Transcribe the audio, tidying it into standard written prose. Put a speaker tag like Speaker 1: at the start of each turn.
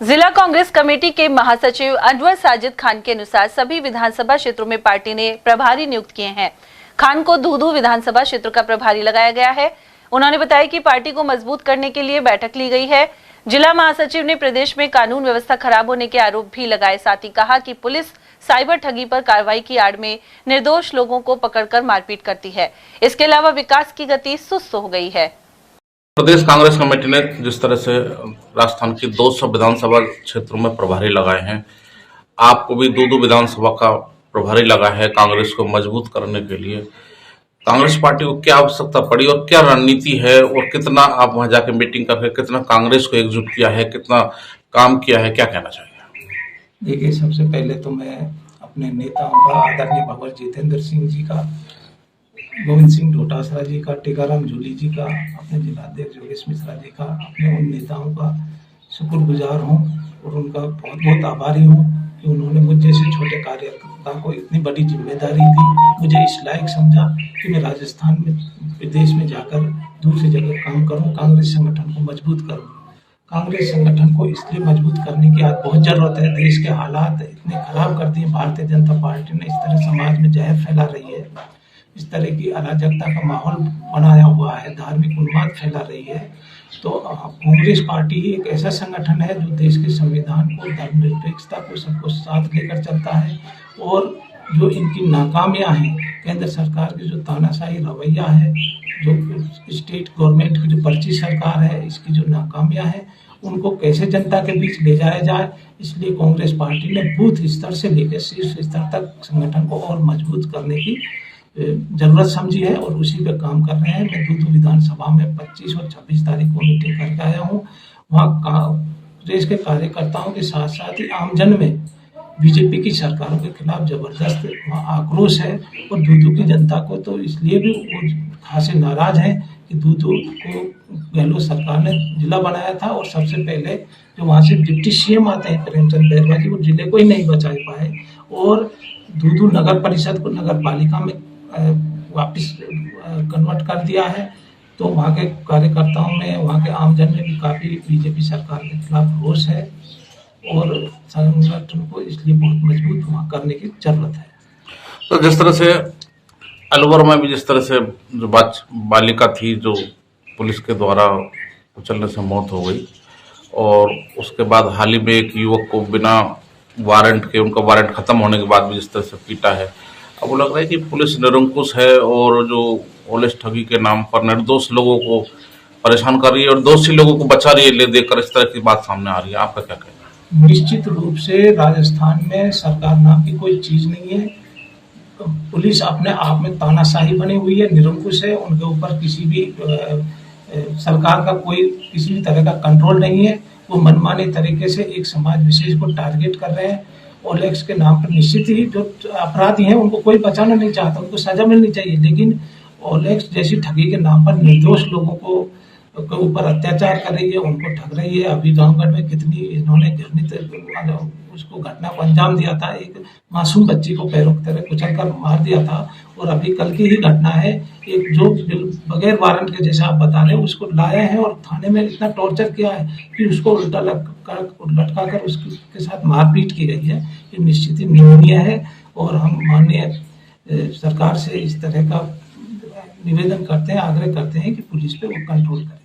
Speaker 1: जिला कांग्रेस कमेटी के महासचिव अनवर साजिद खान के अनुसार सभी विधानसभा क्षेत्रों में पार्टी ने प्रभारी नियुक्त किए हैं। खान को धूधू विधानसभा क्षेत्र का प्रभारी लगाया गया है। उन्होंने बताया कि पार्टी को मजबूत करने के लिए बैठक ली गई है। जिला महासचिव ने प्रदेश में कानून व्यवस्था खराब होने के आरोप भी लगाए। साथ ही कहा कि पुलिस साइबर ठगी पर कार्रवाई की आड़ में निर्दोष लोगों को पकड़कर मारपीट करती है। इसके अलावा विकास की गति सुस्त हो गई है।
Speaker 2: प्रदेश कांग्रेस कमेटी ने जिस तरह से राजस्थान की 200 विधानसभा क्षेत्रों में प्रभारी लगाए हैं, आपको भी दो विधानसभा का प्रभारी लगा है। कांग्रेस को मजबूत करने के लिए कांग्रेस पार्टी को क्या आवश्यकता पड़ी और क्या रणनीति है, और कितना आप वहां जाकर मीटिंग करके कितना कांग्रेस को एकजुट किया है, कितना काम किया है, क्या कहना चाहिए?
Speaker 3: देखिए, सबसे पहले तो मैं अपने नेताओं का, आदरणीय भंवर जितेंद्र सिंह जी का, गोविंद सिंह डोटासरा जी का, टीकाराम जूली जी का, अपने जिलाध्यक्ष योगेश मिश्रा जी का, अपने उन नेताओं का शुक्रगुजार हूँ और उनका बहुत बहुत आभारी हूँ कि उन्होंने मुझ जैसे छोटे कार्यकर्ता को इतनी बड़ी जिम्मेदारी दी, मुझे इस लायक समझा कि मैं राजस्थान में, विदेश में जाकर दूसरी जगह काम करूँ, कांग्रेस संगठन को मजबूत करूँ। कांग्रेस संगठन को इसलिए मजबूत करने की आज बहुत जरूरत है। देश के हालात इतने खराब कर दिए, भारतीय जनता पार्टी ने इस तरह समाज में जहर फैला रही है, इस तरह की अराजकता का माहौल बनाया हुआ है, धार्मिक उन्माद फैला रही है। तो कांग्रेस पार्टी ही एक ऐसा संगठन है जो देश के संविधान को, धर्मनिरपेक्षता को, सबको साथ लेकर चलता है। और जो इनकी नाकामियां हैं, केंद्र सरकार की जो तानाशाही रवैया है, जो स्टेट गवर्नमेंट की जो पर्ची सरकार है, इसकी जो नाकामियां हैं, उनको कैसे जनता के बीच ले जाया जाए, इसलिए कांग्रेस पार्टी ने बूथ स्तर से लेकर शीर्ष स्तर तक संगठन को और मजबूत करने की जरूरत समझी है और उसी पे काम कर रहे हैं। मैं दूधू विधानसभा में 25 और 26 तारीख को मीटिंग करके आया हूँ। वहाँ कांग्रेस के कार्यकर्ताओं के साथ साथ ही आमजन में बीजेपी की सरकारों के खिलाफ जबरदस्त वहाँ आक्रोश है। और दूधू की जनता को तो इसलिए भी वो खासे नाराज है कि दूधू को गहलोत सरकार ने जिला बनाया था और सबसे पहले जो वहाँ से डिप्टी सीएम आते हैं प्रेमचंद बैरवा जी, वो जिले को ही नहीं बचा पाए और दूधू नगर परिषद को नगर पालिका में वापस कन्वर्ट कर दिया है। तो वहाँ के कार्यकर्ताओं में, वहाँ के आमजन में भी काफ़ी बीजेपी सरकार के खिलाफ रोष है और संगठन को इसलिए बहुत मजबूत वहाँ करने की जरूरत है।
Speaker 2: तो जिस तरह से अलवर में भी जिस तरह से जो बालिका थी जो पुलिस के द्वारा कुचलने से मौत हो गई, और उसके बाद हाल ही में एक युवक को बिना वारंट के, उनका वारंट खत्म होने के बाद भी जिस तरह से पीटा है, अब वो लग रहा है कि पुलिस निरंकुश है और जो पुलिस ठगी के नाम पर निर्दोष लोगों को परेशान कर रही है और दोषी लोगों को बचा रही है, ले देकर इस तरह की बात सामने आ रही है। आपका क्या कहना है?
Speaker 3: निश्चित रूप से राजस्थान में सरकार नाम की कोई चीज नहीं है। पुलिस अपने आप में तानाशाही बनी हुई है, निरंकुश है, उनके ऊपर किसी भी सरकार का कोई किसी भी तरह का कंट्रोल नहीं है। वो मनमाने तरीके से एक समाज विशेष को टारगेट कर रहे हैं। ओलेक्स के नाम पर निश्चित ही जो अपराधी हैं उनको कोई बचाना नहीं चाहता, उनको सजा मिलनी चाहिए, लेकिन ओलेक्स जैसी ठगी के नाम पर निर्दोष लोगों को के ऊपर अत्याचार कर रही है, उनको ठग रही है। अभी रामगढ़ में कितनी इन्होंने घृणित उसको घटना को अंजाम दिया था, एक मासूम बच्ची को पैरों की तरह कुचल कर मार दिया था। और अभी कल की ही घटना है, एक जो बगैर वारंट के जैसा आप बता रहे हैं उसको लाए हैं और थाने में इतना टॉर्चर किया है कि उसको लटका कर उसके साथ मारपीट की गई है। ये निश्चित ही निंदनीय है और हम माननीय सरकार से इस तरह का निवेदन करते हैं, आग्रह करते हैं कि पुलिस पे वो कंट्रोल करे।